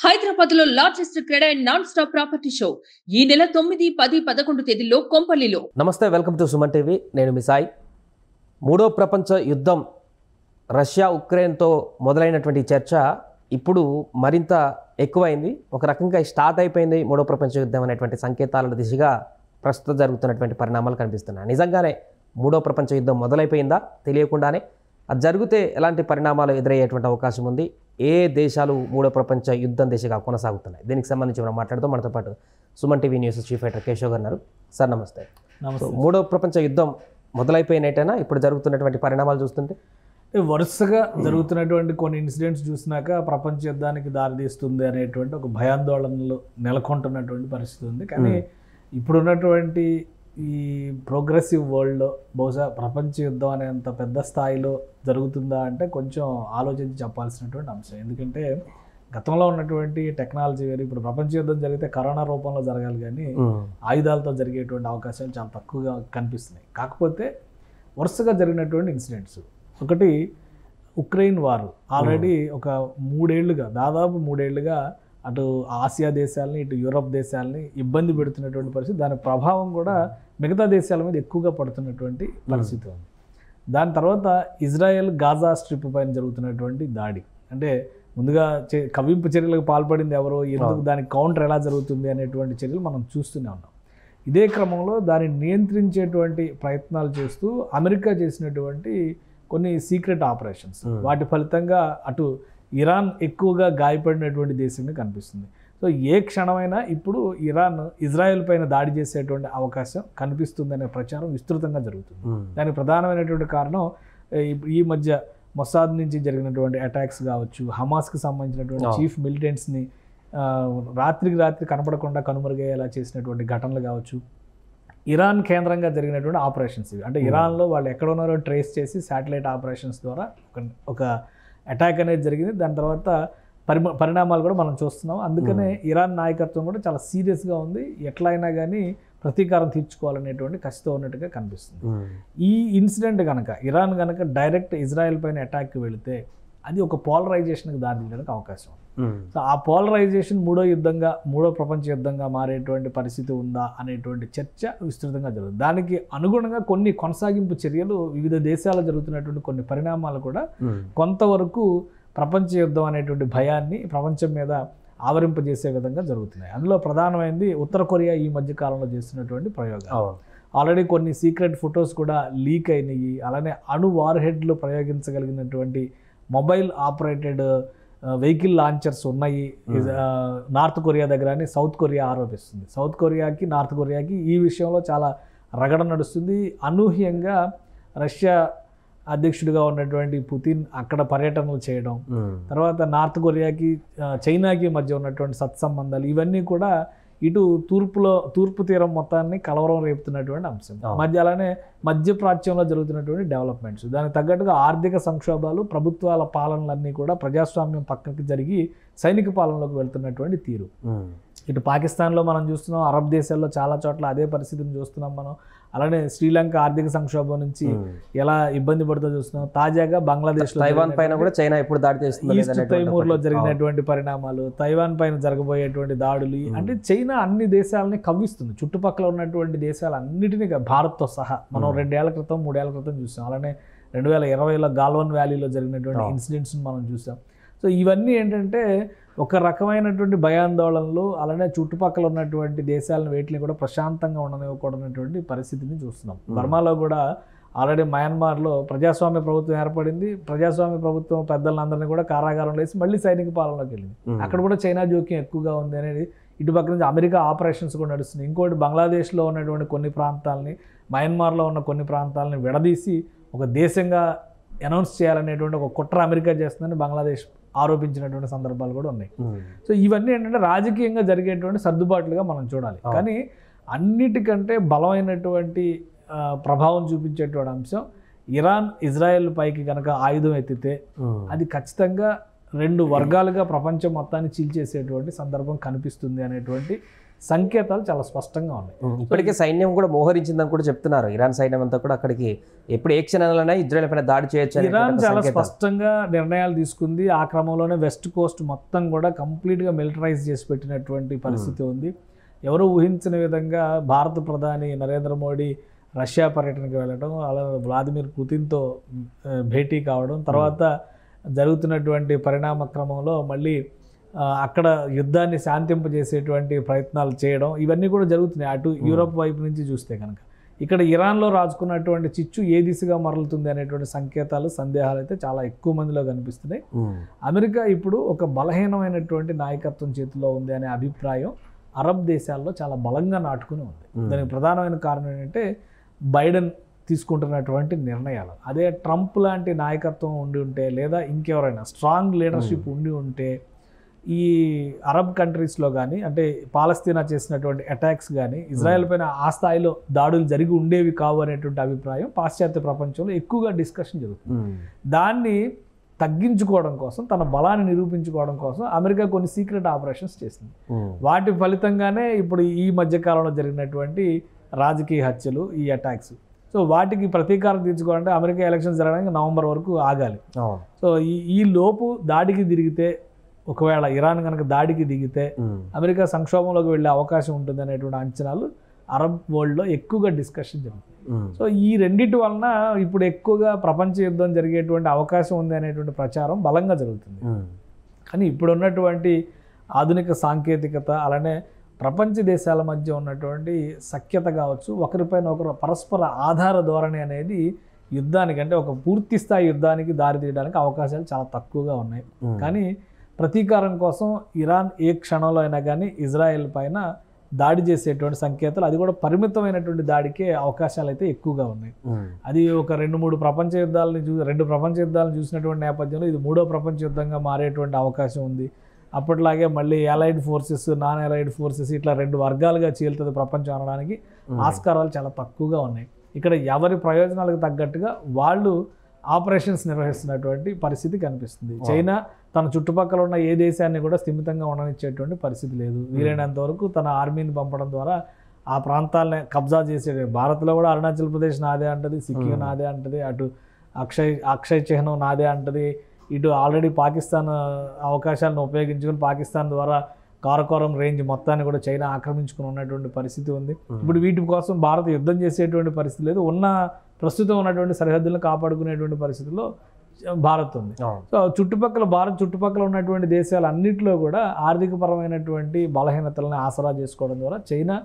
హైదరాబాద్ లో largest క్రెడా and non stop property show ఈ నెల 9, 10, 11 తేదీల్లో కొంపల్లిలో. నమస్తే, వెల్కమ్ టు సుమన్ టీవీ. నేను మీ సాయి. మూడో ప్రపంచ యుద్ధం రష్యా ఉక్రెయిన్తో మొదలైనటువంటి చర్చ ఇప్పుడు మరింత ఎక్కువైంది. ఒక రకంగా స్టార్ట్ అయిపోయింది మూడో ప్రపంచ యుద్ధం అనేటువంటి సంకేతాల దిశగా ప్రస్తుతం జరుగుతున్నటువంటి పరిణామాలు కనిపిస్తున్నాయి. నిజంగానే మూడో ప్రపంచ యుద్ధం మొదలైపోయిందా తెలియకుండానే? అది జరిగితే ఎలాంటి పరిణామాలు ఎదురయ్యేటువంటి అవకాశం ఉంది? ఏ దేశాలు మూడో ప్రపంచ యుద్ధం దిశగా కొనసాగుతున్నాయి? దీనికి సంబంధించి మనం మాట్లాడుతూ మనతో పాటు Suman TV news chief editor Keshav గారు ఉన్నారు. సార్ నమస్తే. మూడో ప్రపంచ యుద్ధం మొదలైపోయినట్టేనా ఇప్పుడు జరుగుతున్నటువంటి పరిణామాలు చూస్తుంటే? వరుసగా జరుగుతున్నటువంటి కొన్ని ఇన్సిడెంట్స్ చూసినాక ప్రపంచ యుద్ధానికి దారితీస్తుంది అనేటువంటి ఒక భయాందోళనలు నెలకొంటున్నటువంటి పరిస్థితి ఉంది. కానీ ఇప్పుడున్నటువంటి ఈ ప్రోగ్రెసివ్ వరల్డ్లో బహుశా ప్రపంచ యుద్ధం అనేంత పెద్ద స్థాయిలో జరుగుతుందా అంటే కొంచెం ఆలోచించి చెప్పాల్సినటువంటి అంశం. ఎందుకంటే గతంలో ఉన్నటువంటి టెక్నాలజీ వేరు. ఇప్పుడు ప్రపంచ యుద్ధం జరిగితే కరోనా రూపంలో జరగాలి, కానీ ఆయుధాలతో జరిగేటువంటి అవకాశాలు చాలా తక్కువగా కనిపిస్తున్నాయి. కాకపోతే వరుసగా జరిగినటువంటి ఇన్సిడెంట్స్, ఒకటి ఉక్రెయిన్ వారు ఆల్రెడీ ఒక దాదాపు మూడేళ్లుగా అటు ఆసియా దేశాలని ఇటు యూరప్ దేశాలని ఇబ్బంది పెడుతున్నటువంటి పరిస్థితి. దాని ప్రభావం కూడా మిగతా దేశాల మీద ఎక్కువగా పడుతున్నటువంటి పరిస్థితి ఉంది. దాని తర్వాత ఇజ్రాయెల్ గాజా స్ట్రిప్ పైన జరుగుతున్నటువంటి దాడి, అంటే ముందుగా కవ్వింపు చర్యలకు పాల్పడింది ఎవరో, ఎందుకు, దానికి కౌంటర్ ఎలా జరుగుతుంది అనేటువంటి చర్యలు మనం చూస్తూనే ఉన్నాం. ఇదే క్రమంలో దాన్ని నియంత్రించేటువంటి ప్రయత్నాలు చేస్తూ అమెరికా చేసినటువంటి కొన్ని సీక్రెట్ ఆపరేషన్స్, వాటి ఫలితంగా అటు ఇరాన్ ఎక్కువగా గాయపడినటువంటి దేశంగా కనిపిస్తుంది. సో ఏ క్షణమైనా ఇప్పుడు ఇరాన్ ఇజ్రాయెల్ పైన దాడి చేసేటువంటి అవకాశం కనిపిస్తుందనే ప్రచారం విస్తృతంగా జరుగుతుంది. దానికి ప్రధానమైనటువంటి కారణం ఈ మధ్య మొసాద్ నుంచి జరిగినటువంటి అటాక్స్ కావచ్చు, హమాస్కి సంబంధించినటువంటి చీఫ్ మిలిటెంట్స్ని రాత్రికి రాత్రి కనపడకుండా కనుమరుగయ్యేలా చేసినటువంటి ఘటనలు కావచ్చు, ఇరాన్ కేంద్రంగా జరిగినటువంటి ఆపరేషన్స్ ఇవి. అంటే ఇరాన్లో వాళ్ళు ఎక్కడ ఉన్నారో ట్రేస్ చేసి శాటిలైట్ ఆపరేషన్స్ ద్వారా ఒక అటాక్ అనేది జరిగింది. దాని తర్వాత పరిణామాలు కూడా మనం చూస్తున్నాం. అందుకనే ఇరాన్ నాయకత్వం కూడా చాలా సీరియస్గా ఉంది. ఎట్లా అయినా కానీ ప్రతీకారం తీర్చుకోవాలనేటువంటి కసితో ఉన్నట్టుగా కనిపిస్తుంది. ఈ ఇన్సిడెంట్ కనుక ఇరాన్ కనుక డైరెక్ట్ ఇజ్రాయెల్ పైన అటాక్కి వెళితే అది ఒక పోలరైజేషన్కి దారితీయడానికి అవకాశం. సో ఆ పోలరైజేషన్ మూడో ప్రపంచ యుద్ధంగా మారేటువంటి పరిస్థితి ఉందా అనేటువంటి చర్చ విస్తృతంగా జరుగుతుంది. దానికి అనుగుణంగా కొన్ని కొనసాగింపు చర్యలు, వివిధ దేశాల్లో జరుగుతున్నటువంటి కొన్ని పరిణామాలు కూడా కొంతవరకు ప్రపంచ యుద్ధం అనేటువంటి భయాన్ని ప్రపంచం మీద ఆవరింపజేసే విధంగా జరుగుతున్నాయి. అందులో ప్రధానమైనది ఉత్తర కొరియా ఈ మధ్య కాలంలో చేస్తున్నటువంటి ప్రయోగాలు. ఆల్రెడీ కొన్ని సీక్రెట్ ఫొటోస్ కూడా లీక్ అయినాయి. అలానే అణు వార్ హెడ్లు ప్రయోగించగలిగినటువంటి మొబైల్ ఆపరేటెడ్ వెహికల్ లాంచర్స్ ఉన్నాయి నార్త్ కొరియా దగ్గర అని సౌత్ కొరియా ఆరోపిస్తుంది. సౌత్ కొరియాకి నార్త్ కొరియాకి ఈ విషయంలో చాలా రగడ నడుస్తుంది. అనూహ్యంగా రష్యా అధ్యక్షుడిగా ఉన్నటువంటి పుతిన్ అక్కడ పర్యటనలు చేయడం, తర్వాత నార్త్ కొరియాకి చైనాకి మధ్య ఉన్నటువంటి సత్సంబంధాలు, ఇవన్నీ కూడా ఇటు తూర్పు తీరం మొత్తాన్ని కలవరం రేపుతున్నటువంటి అంశం. అలానే మధ్యప్రాచ్యంలో జరుగుతున్నటువంటి డెవలప్మెంట్స్, దానికి తగ్గట్టుగా ఆర్థిక సంక్షోభాలు, ప్రభుత్వాల పాలనలన్నీ కూడా ప్రజాస్వామ్యం పక్కకి జరిగి సైనిక పాలనలోకి వెళ్తున్నటువంటి తీరు. ఇటు పాకిస్తాన్లో మనం చూస్తున్నాం, అరబ్ దేశాల్లో చాలా చోట్ల అదే పరిస్థితిని చూస్తున్నాం మనం. అలానే శ్రీలంక ఆర్థిక సంక్షోభం నుంచి ఎలా ఇబ్బంది పడుతూ చూస్తున్నాం. తాజాగా బంగ్లాదేశ్లో తైవాన్ పైన కూడా చైనా ఎప్పుడు దాడి చేస్తుంది, ఈస్ట్ తైమూర్లో జరిగినటువంటి పరిణామాలు, తైవాన్ పైన జరగబోయేటువంటి దాడులు, అంటే చైనా అన్ని దేశాలని కవ్విస్తుంది. చుట్టుపక్కల ఉన్నటువంటి దేశాలన్నిటినీ, భారత్తో సహా మనం 2 ఏళ్ల క్రితం 3 ఏళ్ల క్రితం చూసాం. అలానే 2020లో గాల్వన్ వ్యాలీలో జరిగినటువంటి ఇన్సిడెంట్స్ని మనం చూసాం. సో ఇవన్నీ ఏంటంటే ఒక రకమైనటువంటి భయాందోళనలు, అలానే చుట్టుపక్కల ఉన్నటువంటి దేశాలను వేటిని కూడా ప్రశాంతంగా ఉండనివ్వకూడనటువంటి పరిస్థితిని చూస్తున్నాం. బర్మాలో కూడా ఆల్రెడీ మయన్మార్లో ప్రజాస్వామ్య ప్రభుత్వం ఏర్పడింది. ప్రజాస్వామ్య ప్రభుత్వం పెద్దలందరినీ కూడా కారాగారంలో వేసి మళ్ళీ సైనిక పాలనలోకి వెళ్ళింది. అక్కడ కూడా చైనా జోక్యం ఎక్కువగా ఉంది అనేది ఇటుపక్క నుంచి అమెరికా ఆపరేషన్స్ కూడా నడుస్తుంది. ఇంకోటి బంగ్లాదేశ్లో ఉన్నటువంటి కొన్ని ప్రాంతాలని, మయన్మార్లో ఉన్న కొన్ని ప్రాంతాలని విడదీసి ఒక దేశంగా అనౌన్స్ చేయాలనేటువంటి ఒక కుట్ర అమెరికా చేస్తుందని బంగ్లాదేశ్ ఆరోపించినటువంటి సందర్భాలు కూడా ఉన్నాయి. సో ఇవన్నీ ఏంటంటే రాజకీయంగా జరిగేటువంటి సర్దుబాట్లుగా మనం చూడాలి. కానీ అన్నిటికంటే బలమైనటువంటి ప్రభావం చూపించేటువంటి అంశం, ఇరాన్ ఇజ్రాయెల్ పైకి కనుక ఆయుధం ఎత్తితే అది ఖచ్చితంగా 2 వర్గాలుగా ప్రపంచం మొత్తాన్ని చీల్చేసేటువంటి సందర్భం కనిపిస్తుంది అనేటువంటి సంకేతాలు చాలా స్పష్టంగా ఉన్నాయి. ఇప్పటికే సైన్యం కూడా మోహరించిందని కూడా చెప్తున్నారు. ఇరాన్ సైన్యం అంతా కూడా అక్కడికి ఎప్పుడు ఏ క్షణాలైనా ఇజ్రాయెల్ పైన దాడి చేయొచ్చు. ఇరాన్ చాలా స్పష్టంగా నిర్ణయాలు తీసుకుంది. ఆ క్రమంలోనే వెస్ట్ కోస్ట్ మొత్తం కూడా కంప్లీట్గా మిలిటరైజ్ చేసి పెట్టినటువంటి పరిస్థితి ఉంది. ఎవరు ఊహించిన విధంగా భారత ప్రధాని నరేంద్ర మోడీ రష్యా పర్యటనకు వెళ్ళడం, అలా వ్లాదిమిర్ పుతిన్తో భేటీ కావడం, తర్వాత జరుగుతున్నటువంటి పరిణామ క్రమంలో మళ్ళీ అక్కడ యుద్ధాన్ని శాంతింపజేసేటువంటి ప్రయత్నాలు చేయడం, ఇవన్నీ కూడా జరుగుతున్నాయి అటు యూరోప్ వైపు నుంచి చూస్తే కనుక. ఇక్కడ ఇరాన్లో రాజుకున్నటువంటి చిచ్చు ఏ దిశగా మరలుతుంది అనేటువంటి సంకేతాలు, సందేహాలు అయితే చాలా ఎక్కువ మందిలో కనిపిస్తున్నాయి. అమెరికా ఇప్పుడు ఒక బలహీనమైనటువంటి నాయకత్వం చేతిలో ఉంది అనే అభిప్రాయం అరబ్ దేశాల్లో చాలా బలంగా నాటుకుని ఉంది. దానికి ప్రధానమైన కారణం ఏంటంటే బైడెన్ తీసుకుంటున్నటువంటి నిర్ణయాలు. అదే ట్రంప్ లాంటి నాయకత్వం ఉండి ఉంటే, లేదా ఇంకెవరైనా స్ట్రాంగ్ లీడర్షిప్ ఉండి ఉంటే, ఈ అరబ్ కంట్రీస్లో కానీ, అంటే పాలస్తీనా చేసినటువంటి అటాక్స్ కానీ ఇజ్రాయెల్ పైన ఆ స్థాయిలో దాడులు జరిగి ఉండేవి కావు అనేటువంటి అభిప్రాయం పాశ్చాత్య ప్రపంచంలో ఎక్కువగా డిస్కషన్ జరుగుతుంది. దాన్ని తగ్గించుకోవడం కోసం, తన బలాన్ని నిరూపించుకోవడం కోసం అమెరికా కొన్ని సీక్రెట్ ఆపరేషన్స్ చేసింది. వాటి ఫలితంగానే ఇప్పుడు ఈ మధ్యకాలంలో జరిగినటువంటి రాజకీయ హత్యలు, ఈ అటాక్స్. సో వాటికి ప్రతీకారం తీర్చుకోవాలంటే అమెరికా ఎలక్షన్స్ జరగడానికి నవంబర్ వరకు ఆగాలి. సో ఈ లోపు దాడికి దిగితే, ఒకవేళ ఇరాన్ కనుక దాడికి దిగితే అమెరికా సంక్షోభంలోకి వెళ్ళే అవకాశం ఉంటుంది అనేటువంటి అంచనాలు అరబ్ వరల్డ్లో ఎక్కువగా డిస్కషన్ జరుగుతుంది. సో ఈ రెండింటి వలన ఇప్పుడు ఎక్కువగా ప్రపంచ యుద్ధం జరిగేటువంటి అవకాశం ఉంది అనేటువంటి ప్రచారం బలంగా జరుగుతుంది. కానీ ఇప్పుడు ఉన్నటువంటి ఆధునిక సాంకేతికత, అలానే ప్రపంచ దేశాల మధ్య ఉన్నటువంటి సఖ్యత కావచ్చు, ఒకరిపైన ఒకరు పరస్పర ఆధార ధోరణి అనేది యుద్ధానికి, అంటే ఒక పూర్తి స్థాయి యుద్ధానికి దారితీయడానికి అవకాశాలు చాలా తక్కువగా ఉన్నాయి. కానీ ప్రతీకారం కోసం ఇరాన్ ఏ క్షణంలో అయినా కానీ ఇజ్రాయెల్ పైన దాడి చేసేటువంటి సంకేతాలు, అది కూడా పరిమితమైనటువంటి దాడికే అవకాశాలు అయితే ఎక్కువగా ఉన్నాయి. అది ఒక రెండు ప్రపంచ యుద్ధాలను చూసినటువంటి నేపథ్యంలో ఇది 3వ ప్రపంచ యుద్ధంగా మారేటువంటి అవకాశం ఉంది. అప్పట్లాగే మళ్ళీ allied forces, non allied forces, ఇట్లా 2 వర్గాలుగా చీలుతుంది ప్రపంచం అనడానికి ఆస్కారాలు చాలా తక్కువగా ఉన్నాయి. ఇక్కడ ఎవరి ప్రయోజనాలకు తగ్గట్టుగా వాళ్ళు ఆపరేషన్స్ నిర్వహిస్తున్నటువంటి పరిస్థితి కనిపిస్తుంది. చైనా తన చుట్టుపక్కల ఉన్న ఏ దేశాన్ని కూడా స్థిమితంగా ఉండనిచ్చేటువంటి పరిస్థితి లేదు. వీలైనంత వరకు తన ఆర్మీని పంపడం ద్వారా ఆ ప్రాంతాలని కబ్జా చేసే, భారత్లో కూడా అరుణాచల్ ప్రదేశ్ నాదే అంటది, సిక్కిం నాదే అంటది, అటు అక్షయ్ చిహ్నం నాదే అంటది, ఇటు ఆల్రెడీ పాకిస్తాన్ అవకాశాలను ఉపయోగించుకుని పాకిస్తాన్ ద్వారా కారకోరం రేంజ్ మొత్తాన్ని కూడా చైనా ఆక్రమించుకుని ఉన్నటువంటి పరిస్థితి ఉంది. ఇప్పుడు వీటి కోసం భారత్ యుద్ధం చేసేటువంటి పరిస్థితి లేదు. ప్రస్తుతం ఉన్నటువంటి సరిహద్దులను కాపాడుకునేటువంటి పరిస్థితుల్లో భారత్ ఉంది. సో భారత్ చుట్టుపక్కల ఉన్నటువంటి దేశాలన్నింటిలో కూడా ఆర్థికపరమైనటువంటి బలహీనతలను ఆసరా చేసుకోవడం ద్వారా చైనా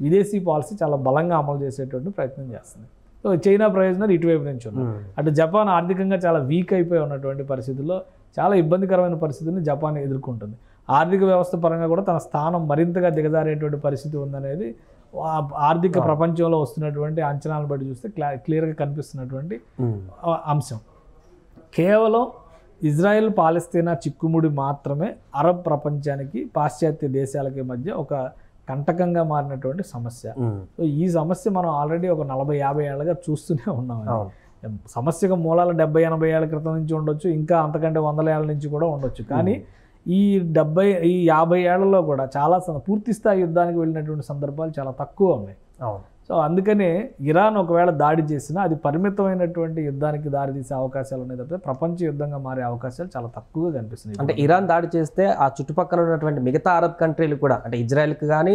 విదేశీ పాలసీ చాలా బలంగా అమలు చేసేటువంటి ప్రయత్నం చేస్తుంది. సో చైనా ప్రయోజనాలు ఇటువైపు నుంచి ఉన్నాయి. అటు జపాన్ ఆర్థికంగా చాలా వీక్ అయిపోయి ఉన్నటువంటి పరిస్థితుల్లో చాలా ఇబ్బందికరమైన పరిస్థితులను జపాన్ ఎదుర్కొంటుంది. ఆర్థిక వ్యవస్థ పరంగా కూడా తన స్థానం మరింతగా దిగజారేటువంటి పరిస్థితి ఉందనేది ఆర్థిక ప్రపంచంలో వస్తున్నటువంటి అంచనాలను బట్టి చూస్తే క్లియర్గా కనిపిస్తున్నటువంటి అంశం. కేవలం ఇజ్రాయెల్ పాలస్తీనా చిక్కుముడి మాత్రమే అరబ్ ప్రపంచానికి, పాశ్చాత్య దేశాలకి మధ్య ఒక కంటకంగా మారినటువంటి సమస్య. సో ఈ సమస్య మనం ఆల్రెడీ ఒక 40-50 ఏళ్ళగా చూస్తూనే ఉన్నాం. సమస్యకు మూలాలు 70-80 ఏళ్ల క్రితం నుంచి ఉండొచ్చు, ఇంకా అంతకంటే 100 ఏళ్ల నుంచి కూడా ఉండొచ్చు. కానీ ఈ 50 ఏళ్లలో కూడా చాలా పూర్తి స్థాయి యుద్ధానికి వెళ్ళినటువంటి సందర్భాలు చాలా తక్కువ ఉన్నాయి. సో అందుకనే ఇరాన్ ఒకవేళ దాడి చేసినా అది పరిమితమైనటువంటి యుద్ధానికి దారితీసే అవకాశాలు ఉన్నాయి తప్పితే ప్రపంచ యుద్ధంగా మారే అవకాశాలు చాలా తక్కువగా కనిపిస్తున్నాయి. అంటే ఇరాన్ దాడి చేస్తే ఆ చుట్టుపక్కల ఉన్నటువంటి మిగతా అరబ్ కంట్రీలు కూడా, అంటే ఇజ్రాయెల్కి కానీ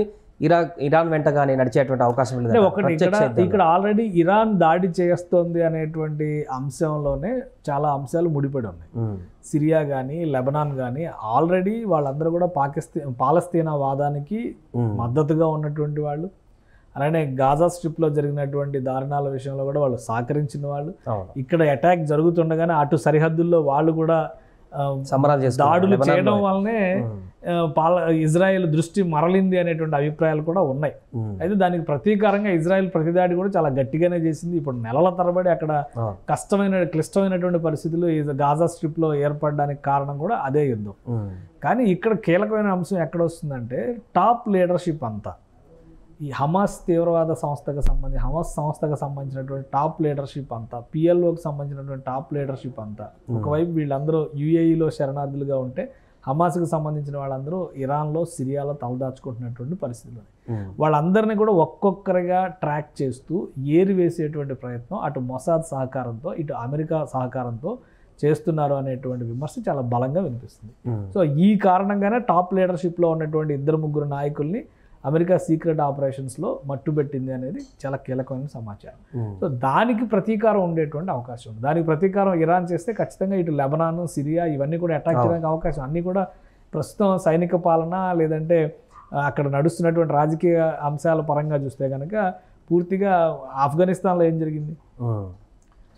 ఇరాన్ వెంట కానీ నడిచేటువంటి అవకాశం లేదు. ఒకటి ఇక్కడ ఆల్రెడీ ఇరాన్ దాడి చేస్తోంది అనేటువంటి అంశంలోనే చాలా అంశాలు ముడిపడి ఉన్నాయి. సిరియా కానీ లెబనాన్ కానీ ఆల్రెడీ వాళ్ళందరూ కూడా పాలస్తీనా వాదానికి మద్దతుగా ఉన్నటువంటి వాళ్ళు. అలానే గాజా స్ట్రిప్లో జరిగినటువంటి దారుణాల విషయంలో కూడా వాళ్ళు సహకరించిన వాళ్ళు. ఇక్కడ అటాక్ జరుగుతుండగానే అటు సరిహద్దుల్లో వాళ్ళు కూడా దాడులు చేయడం వల్లనే ఇజ్రాయెల్ దృష్టి మరలింది అనేటువంటి అభిప్రాయాలు కూడా ఉన్నాయి. అయితే దానికి ప్రతీకారంగా ఇజ్రాయెల్ ప్రతిదాడి కూడా చాలా గట్టిగానే చేసింది. ఇప్పుడు నెలల తరబడి అక్కడ క్లిష్టమైనటువంటి పరిస్థితులు గాజా స్ట్రిప్లో ఏర్పడడానికి కారణం కూడా అదే యుద్ధం. కానీ ఇక్కడ కీలకమైన అంశం ఎక్కడ వస్తుందంటే టాప్ లీడర్షిప్ అంతా ఈ హమాస్ తీవ్రవాద సంస్థకు సంబంధించినటువంటి టాప్ లీడర్షిప్ అంతా, పిఎల్ఓకి సంబంధించినటువంటి టాప్ లీడర్షిప్ అంతా ఒకవైపు వీళ్ళందరూ యుఏఈలో శరణార్థులుగా ఉంటే హమాస్కి సంబంధించిన వాళ్ళందరూ ఇరాన్లో, సిరియాలో తలదాచుకుంటున్నటువంటి పరిస్థితులు. వాళ్ళందరినీ కూడా ఒక్కొక్కరిగా ట్రాక్ చేస్తూ ఏరి వేసేటువంటి ప్రయత్నం అటు మొసాద్ సహకారంతో, ఇటు అమెరికా సహకారంతో చేస్తున్నారు అనేటువంటి విమర్శ చాలా బలంగా వినిపిస్తుంది. సో ఈ కారణంగానే టాప్ లీడర్షిప్లో ఉన్నటువంటి 2-3 నాయకుల్ని అమెరికా సీక్రెట్ ఆపరేషన్స్లో మట్టుబెట్టింది అనేది చాలా కీలకమైన సమాచారం. సో దానికి ప్రతీకారం ఉండేటువంటి అవకాశం ఉంది. దానికి ప్రతీకారం ఇరాన్ చేస్తే ఖచ్చితంగా ఇటు లెబనాన్, సిరియా ఇవన్నీ కూడా అటాక్ చేయడానికి అవకాశం. అన్నీ కూడా ప్రస్తుతం సైనిక పాలన లేదంటే అక్కడ నడుస్తున్నటువంటి రాజకీయ అంశాల పరంగా చూస్తే కనుక పూర్తిగా ఆఫ్ఘనిస్తాన్లో ఏం జరిగింది.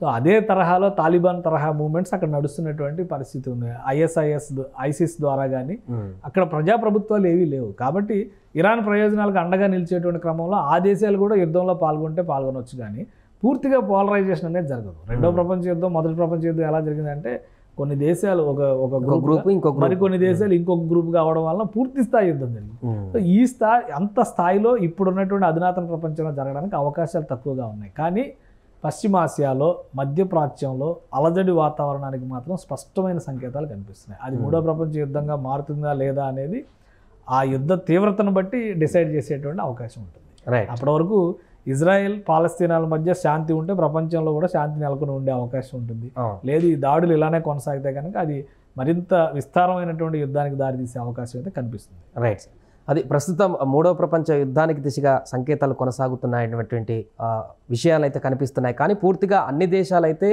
సో అదే తరహాలో తాలిబాన్ తరహా మూవ్మెంట్స్ అక్కడ నడుస్తున్నటువంటి పరిస్థితి ఉంది. ఐసిస్ ద్వారా కానీ అక్కడ ప్రజాప్రభుత్వాలు ఏవీ లేవు. కాబట్టి ఇరాన్ ప్రయోజనాలకు అండగా నిలిచేటువంటి క్రమంలో ఆ దేశాలు కూడా యుద్ధంలో పాల్గొనవచ్చు, కానీ పూర్తిగా పోలరైజేషన్ అనేది జరగదు. రెండో ప్రపంచ యుద్ధం, మొదటి ప్రపంచ యుద్ధం ఎలా జరిగిందంటే కొన్ని దేశాలు ఒక గ్రూప్, మరికొన్ని దేశాలు ఇంకొక గ్రూప్ కావడం వల్ల పూర్తి స్థాయి యుద్ధం జరిగింది. సో ఈ అంత స్థాయిలో ఇప్పుడున్నటువంటి అధునాతన ప్రపంచంలో జరగడానికి అవకాశాలు తక్కువగా ఉన్నాయి. కానీ పశ్చిమాసియాలో, మధ్యప్రాచ్యంలో అలజడి వాతావరణానికి మాత్రం స్పష్టమైన సంకేతాలు కనిపిస్తున్నాయి. అది మూడో ప్రపంచ యుద్ధంగా మారుతుందా లేదా అనేది ఆ యుద్ధ తీవ్రతను బట్టి డిసైడ్ చేసేటువంటి అవకాశం ఉంటుంది. అప్పటి వరకు ఇజ్రాయెల్, పాలస్తీనాల మధ్య శాంతి ఉంటే ప్రపంచంలో కూడా శాంతి నెలకొని ఉండే అవకాశం ఉంటుంది. లేదు ఈ దాడులు ఇలానే కొనసాగితే కనుక అది మరింత విస్తారమైనటువంటి యుద్ధానికి దారితీసే అవకాశం అయితే కనిపిస్తుంది. రైట్. అది ప్రస్తుతం మూడవ ప్రపంచ యుద్ధానికి దిశగా సంకేతాలు కొనసాగుతున్నాయనేటువంటి విషయాలు అయితే కనిపిస్తున్నాయి. కానీ పూర్తిగా అన్ని దేశాలు అయితే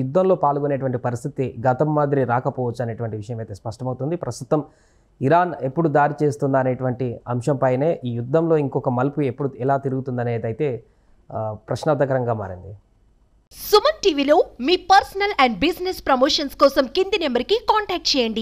యుద్ధంలో పాల్గొనేటువంటి పరిస్థితి గతం మాదిరి రాకపోవచ్చు అనేటువంటి విషయం అయితే స్పష్టమవుతుంది. ప్రస్తుతం ఇరాన్ ఎప్పుడు దాడి చేస్తుందా అనేటువంటి అంశంపైనే ఈ యుద్ధంలో ఇంకొక మలుపు ఎప్పుడు ఎలా తిరుగుతుందనేది అయితే ప్రశ్నార్థకరంగా మారింది. సుమన్ టీవీలో మీ పర్సనల్ అండ్ బిజినెస్ ప్రమోషన్స్ కోసం కింది నెంబర్కి కాంటాక్ట్ చేయండి.